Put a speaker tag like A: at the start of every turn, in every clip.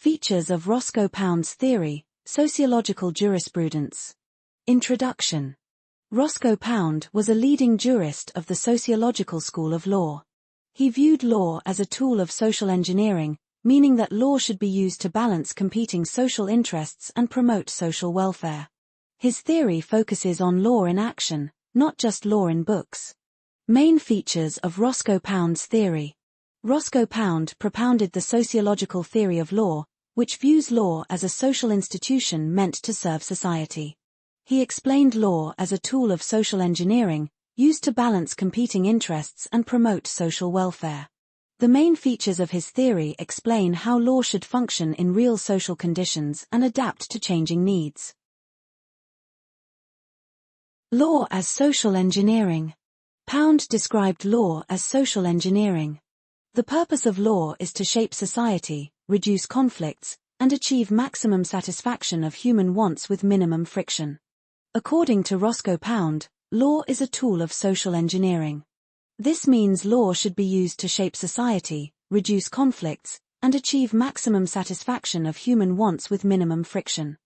A: Features of Roscoe Pound's theory, Sociological Jurisprudence. Introduction. Roscoe Pound was a leading jurist of the Sociological school of law. He viewed law as a tool of social engineering, meaning that law should be used to balance competing social interests and promote social welfare. His theory focuses on law in action, not just law in books. Main features of Roscoe Pound's theory. Roscoe Pound propounded the sociological theory of law, which views law as a social institution meant to serve society. He explained law as a tool of social engineering, used to balance competing interests and promote social welfare. The main features of his theory explain how law should function in real social conditions and adapt to changing needs. Law as social engineering. Pound described law as social engineering. The purpose of law is to shape society, reduce conflicts, and achieve maximum satisfaction of human wants with minimum friction. According to Roscoe Pound, law is a tool of social engineering. This means law should be used to shape society, reduce conflicts, and achieve maximum satisfaction of human wants with minimum friction.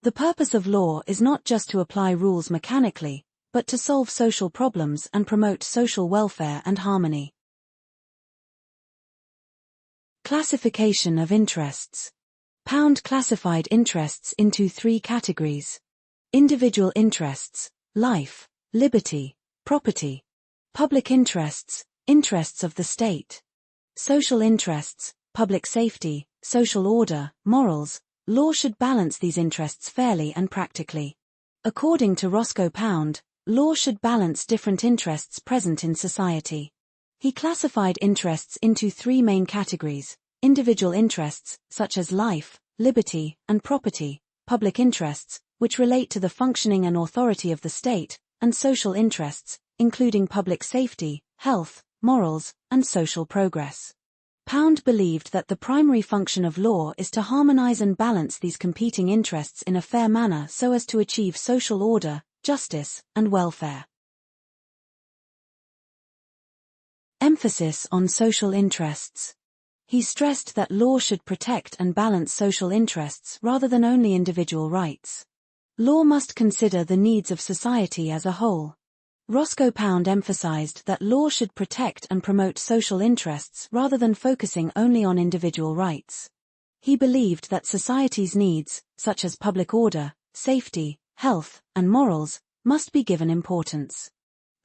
A: The purpose of law is not just to apply rules mechanically, but to solve social problems and promote social welfare and harmony. Classification of interests. Pound classified interests into three categories. Individual interests, life, liberty, property. Public interests, interests of the state. Social interests, public safety, social order, morals. Law should balance these interests fairly and practically. According to Roscoe Pound, law should balance different interests present in society. He classified interests into three main categories: individual interests, such as life, liberty, and property; public interests, which relate to the functioning and authority of the state; and social interests, including public safety, health, morals, and social progress. Pound believed that the primary function of law is to harmonize and balance these competing interests in a fair manner so as to achieve social order, justice, and welfare. Emphasis on social interests. He stressed that law should protect and balance social interests rather than only individual rights. Law must consider the needs of society as a whole. Roscoe Pound emphasized that law should protect and promote social interests rather than focusing only on individual rights. He believed that society's needs, such as public order, safety, health, and morals, must be given importance.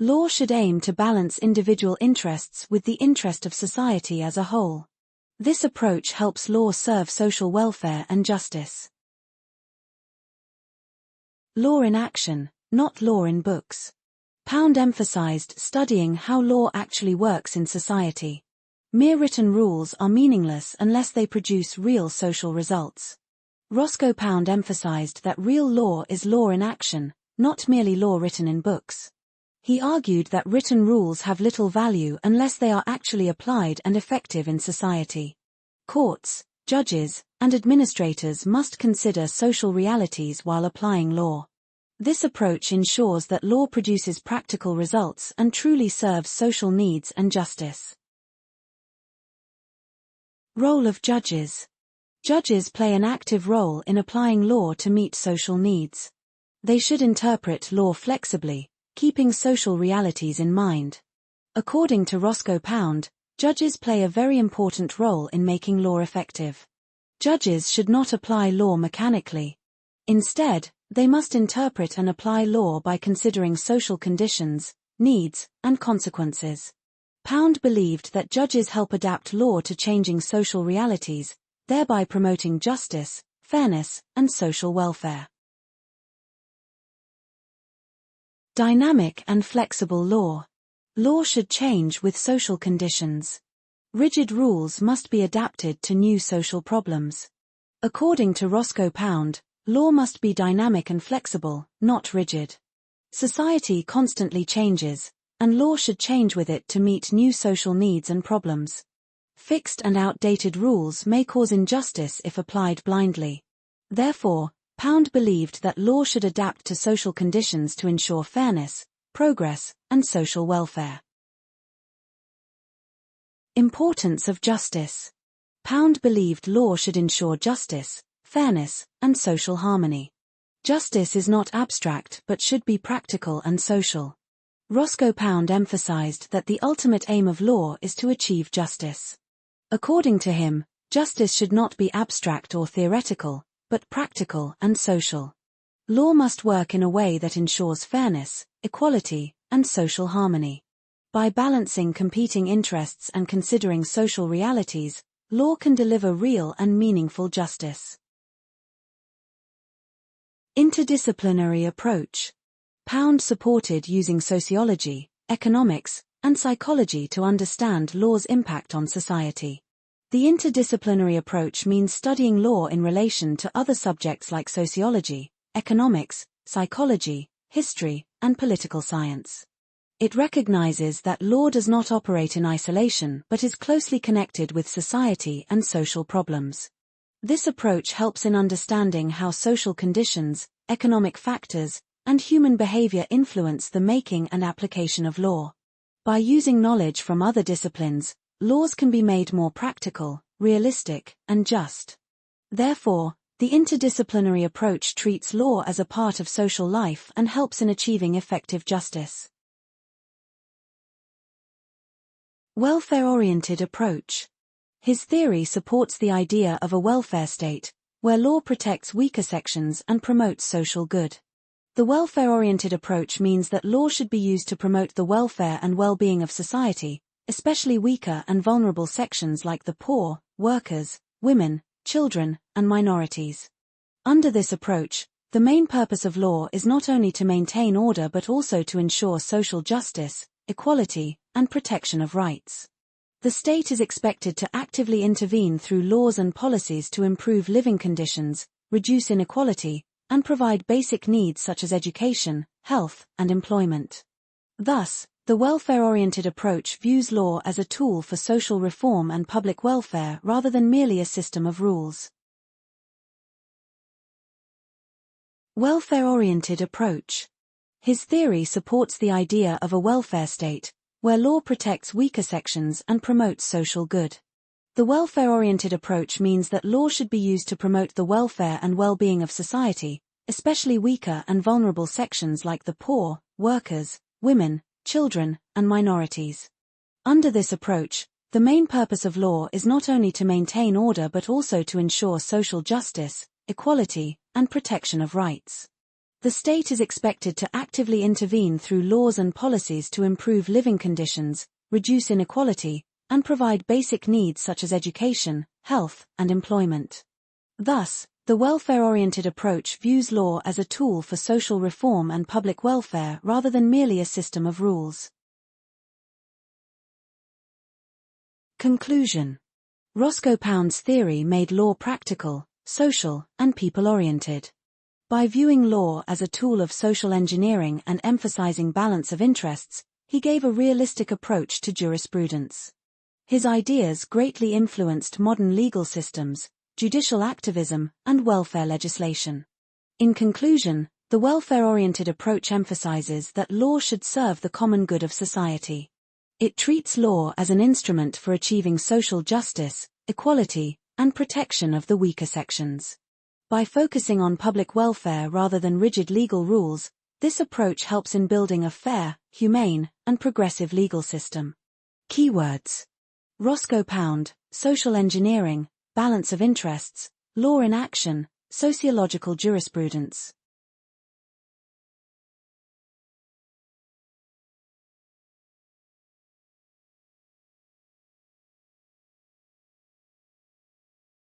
A: Law should aim to balance individual interests with the interest of society as a whole. This approach helps law serve social welfare and justice. Law in action, not law in books. Pound emphasized studying how law actually works in society. Mere written rules are meaningless unless they produce real social results. Roscoe Pound emphasized that real law is law in action, not merely law written in books. He argued that written rules have little value unless they are actually applied and effective in society. Courts, judges, and administrators must consider social realities while applying law. This approach ensures that law produces practical results and truly serves social needs and justice. Role of judges. Judges play an active role in applying law to meet social needs. They should interpret law flexibly, keeping social realities in mind. According to Roscoe Pound, judges play a very important role in making law effective. Judges should not apply law mechanically. Instead, they must interpret and apply law by considering social conditions, needs, and consequences. Pound believed that judges help adapt law to changing social realities, thereby promoting justice, fairness, and social welfare. Dynamic and flexible law. Law should change with social conditions. Rigid rules must be adapted to new social problems. According to Roscoe Pound, law must be dynamic and flexible, not rigid. Society constantly changes, and law should change with it to meet new social needs and problems. Fixed and outdated rules may cause injustice if applied blindly. Therefore, Pound believed that law should adapt to social conditions to ensure fairness, progress, and social welfare. Importance of justice. Pound believed law should ensure justice, fairness, and social harmony. Justice is not abstract but should be practical and social. Roscoe Pound emphasized that the ultimate aim of law is to achieve justice. According to him, justice should not be abstract or theoretical, but practical and social. Law must work in a way that ensures fairness, equality, and social harmony. By balancing competing interests and considering social realities, law can deliver real and meaningful justice. Interdisciplinary approach. Pound supported using sociology, economics, and psychology to understand law's impact on society. The interdisciplinary approach means studying law in relation to other subjects like sociology, economics, psychology, history, and political science. It recognizes that law does not operate in isolation but is closely connected with society and social problems. This approach helps in understanding how social conditions, economic factors, and human behavior influence the making and application of law. By using knowledge from other disciplines, laws can be made more practical, realistic, and just. Therefore, the interdisciplinary approach treats law as a part of social life and helps in achieving effective justice. Welfare-oriented approach. His theory supports the idea of a welfare state, where law protects weaker sections and promotes social good. The welfare-oriented approach means that law should be used to promote the welfare and well-being of society, especially weaker and vulnerable sections like the poor, workers, women, children, and minorities. Under this approach, the main purpose of law is not only to maintain order but also to ensure social justice, equality, and protection of rights. The state is expected to actively intervene through laws and policies to improve living conditions, reduce inequality, and provide basic needs such as education, health, and employment. Thus, the welfare-oriented approach views law as a tool for social reform and public welfare rather than merely a system of rules. Welfare-oriented approach. His theory supports the idea of a welfare state, where law protects weaker sections and promotes social good. The welfare-oriented approach means that law should be used to promote the welfare and well-being of society, especially weaker and vulnerable sections like the poor, workers, women, children, and minorities. Under this approach, the main purpose of law is not only to maintain order but also to ensure social justice, equality, and protection of rights. The state is expected to actively intervene through laws and policies to improve living conditions, reduce inequality, and provide basic needs such as education, health, and employment. Thus, the welfare-oriented approach views law as a tool for social reform and public welfare rather than merely a system of rules. Conclusion. Roscoe Pound's theory made law practical, social, and people-oriented. By viewing law as a tool of social engineering and emphasizing balance of interests, he gave a realistic approach to jurisprudence. His ideas greatly influenced modern legal systems, judicial activism, and welfare legislation. In conclusion, the welfare-oriented approach emphasizes that law should serve the common good of society. It treats law as an instrument for achieving social justice, equality, and protection of the weaker sections. By focusing on public welfare rather than rigid legal rules, this approach helps in building a fair, humane, and progressive legal system. Keywords. Roscoe Pound, social engineering, balance of interests, law in action, sociological jurisprudence.